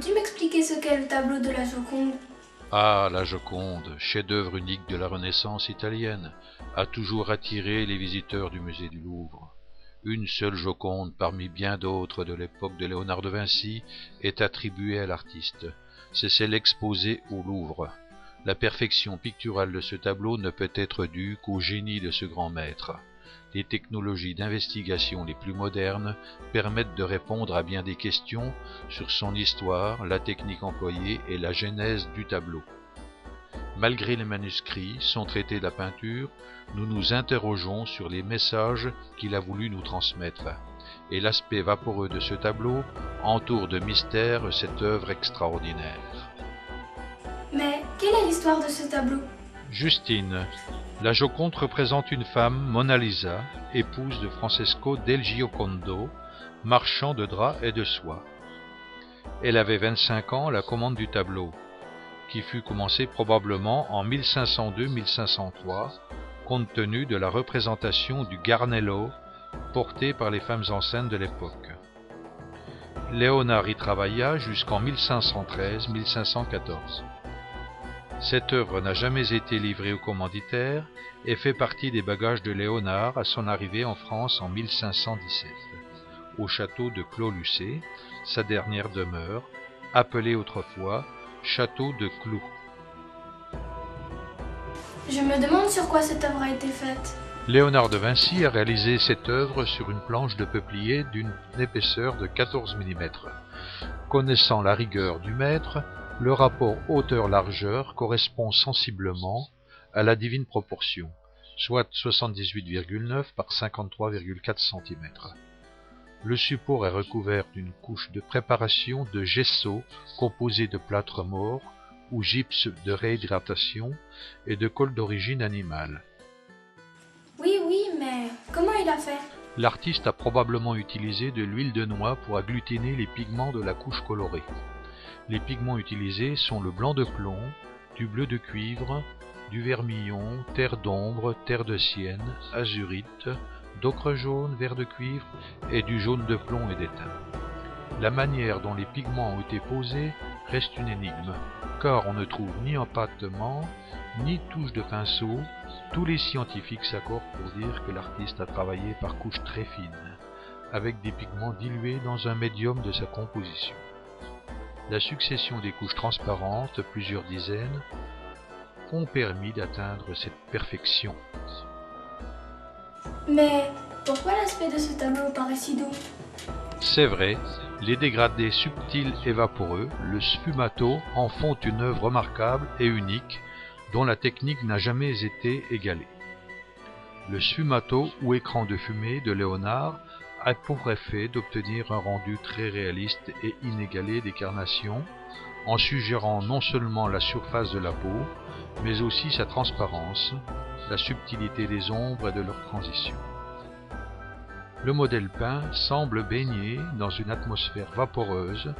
Peux-tu m'expliquer ce qu'est le tableau de la Joconde? Ah, la Joconde, chef-d'œuvre unique de la Renaissance italienne, a toujours attiré les visiteurs du musée du Louvre. Une seule Joconde parmi bien d'autres de l'époque de Léonard de Vinci est attribuée à l'artiste. C'est celle exposée au Louvre. La perfection picturale de ce tableau ne peut être due qu'au génie de ce grand maître. Les technologies d'investigation les plus modernes permettent de répondre à bien des questions sur son histoire, la technique employée et la genèse du tableau. Malgré les manuscrits, son traité de la peinture, nous nous interrogeons sur les messages qu'il a voulu nous transmettre. Et l'aspect vaporeux de ce tableau entoure de mystère cette œuvre extraordinaire. Mais quelle est l'histoire de ce tableau? Justine. La Joconde représente une femme, Mona Lisa, épouse de Francesco del Giocondo, marchand de drap et de soie. Elle avait 25 ans à la commande du tableau, qui fut commencé probablement en 1502-1503, compte tenu de la représentation du Garnello porté par les femmes enceintes de l'époque. Léonard y travailla jusqu'en 1513-1514. Cette œuvre n'a jamais été livrée au commanditaire et fait partie des bagages de Léonard à son arrivée en France en 1517, au château de Clos-Lucé, sa dernière demeure, appelée autrefois château de Cloux. Je me demande sur quoi cette œuvre a été faite. Léonard de Vinci a réalisé cette œuvre sur une planche de peuplier d'une épaisseur de 14 mm. Connaissant la rigueur du maître, le rapport hauteur-largeur correspond sensiblement à la divine proportion, soit 78,9 par 53,4 cm. Le support est recouvert d'une couche de préparation de gesso composée de plâtre mort ou gypse de réhydratation et de colle d'origine animale. Oui, mais comment il a fait? L'artiste a probablement utilisé de l'huile de noix pour agglutiner les pigments de la couche colorée. Les pigments utilisés sont le blanc de plomb, du bleu de cuivre, du vermillon, terre d'ombre, terre de sienne, azurite, d'ocre jaune, vert de cuivre et du jaune de plomb et d'étain. La manière dont les pigments ont été posés reste une énigme, car on ne trouve ni empattement, ni touche de pinceau. Tous les scientifiques s'accordent pour dire que l'artiste a travaillé par couches très fines, avec des pigments dilués dans un médium de sa composition. La succession des couches transparentes, plusieurs dizaines, ont permis d'atteindre cette perfection. Mais pourquoi l'aspect de ce tableau paraît si doux? C'est vrai, les dégradés subtils et vaporeux, le sfumato, en font une œuvre remarquable et unique dont la technique n'a jamais été égalée. Le sfumato ou écran de fumée de Léonard a pour effet d'obtenir un rendu très réaliste et inégalé des carnations, en suggérant non seulement la surface de la peau, mais aussi sa transparence, la subtilité des ombres et de leur transition. Le modèle peint semble baigné dans une atmosphère vaporeuse.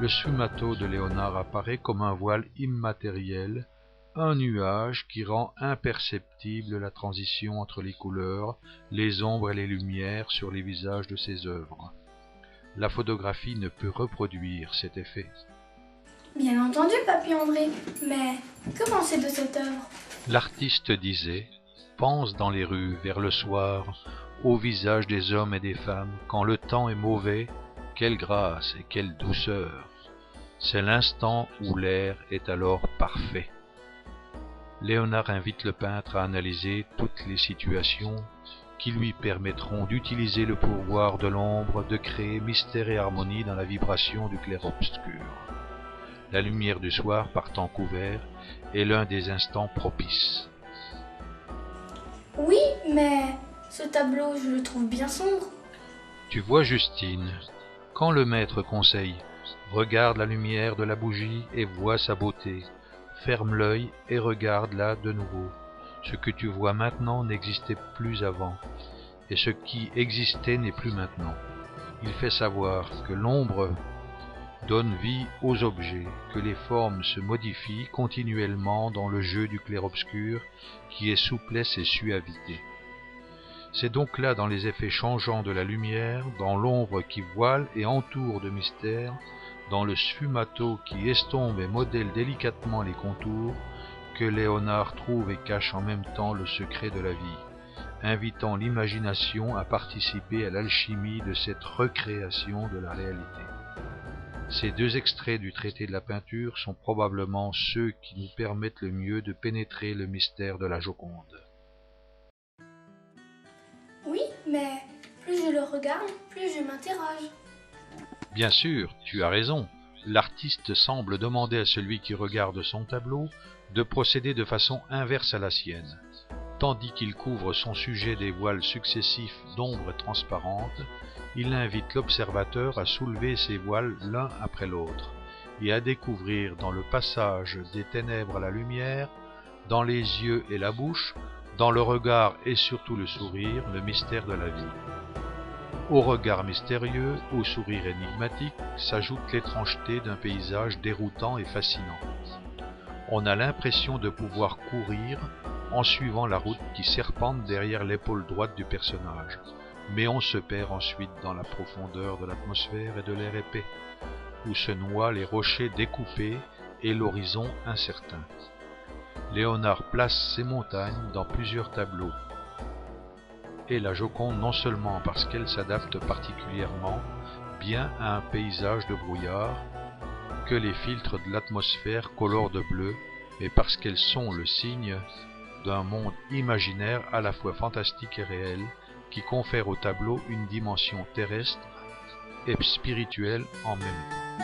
Le sfumato de Léonard apparaît comme un voile immatériel, un nuage qui rend imperceptible la transition entre les couleurs, les ombres et les lumières sur les visages de ses œuvres. La photographie ne peut reproduire cet effet. Bien entendu, Papy André, mais que pensez de cette œuvre? L'artiste disait « Pense dans les rues vers le soir, au visage des hommes et des femmes, quand le temps est mauvais, quelle grâce et quelle douceur! C'est l'instant où l'air est alors parfait. » Léonard invite le peintre à analyser toutes les situations qui lui permettront d'utiliser le pouvoir de l'ombre, de créer mystère et harmonie dans la vibration du clair-obscur. La lumière du soir par temps couvert est l'un des instants propices. Oui, mais ce tableau, je le trouve bien sombre. Tu vois, Justine, quand le maître conseille « Regarde la lumière de la bougie et vois sa beauté », ferme l'œil et regarde-la de nouveau. Ce que tu vois maintenant n'existait plus avant, et ce qui existait n'est plus maintenant. Il fait savoir que l'ombre donne vie aux objets, que les formes se modifient continuellement dans le jeu du clair-obscur qui est souplesse et suavité. C'est donc là, dans les effets changeants de la lumière, dans l'ombre qui voile et entoure de mystère, dans le sfumato qui estompe et modèle délicatement les contours, que Léonard trouve et cache en même temps le secret de la vie, invitant l'imagination à participer à l'alchimie de cette recréation de la réalité. Ces deux extraits du traité de la peinture sont probablement ceux qui nous permettent le mieux de pénétrer le mystère de la Joconde. Oui, mais plus je le regarde, plus je m'interroge. Bien sûr, tu as raison. L'artiste semble demander à celui qui regarde son tableau de procéder de façon inverse à la sienne. Tandis qu'il couvre son sujet des voiles successifs d'ombres transparentes, il invite l'observateur à soulever ces voiles l'un après l'autre et à découvrir dans le passage des ténèbres à la lumière, dans les yeux et la bouche, dans le regard et surtout le sourire, le mystère de la vie. Au regard mystérieux, au sourire énigmatique, s'ajoute l'étrangeté d'un paysage déroutant et fascinant. On a l'impression de pouvoir courir en suivant la route qui serpente derrière l'épaule droite du personnage, mais on se perd ensuite dans la profondeur de l'atmosphère et de l'air épais, où se noient les rochers découpés et l'horizon incertain. Léonard place ces montagnes dans plusieurs tableaux, et la Joconde non seulement parce qu'elle s'adapte particulièrement bien à un paysage de brouillard que les filtres de l'atmosphère colorent de bleu, mais parce qu'elles sont le signe d'un monde imaginaire à la fois fantastique et réel, qui confère au tableau une dimension terrestre et spirituelle en même temps.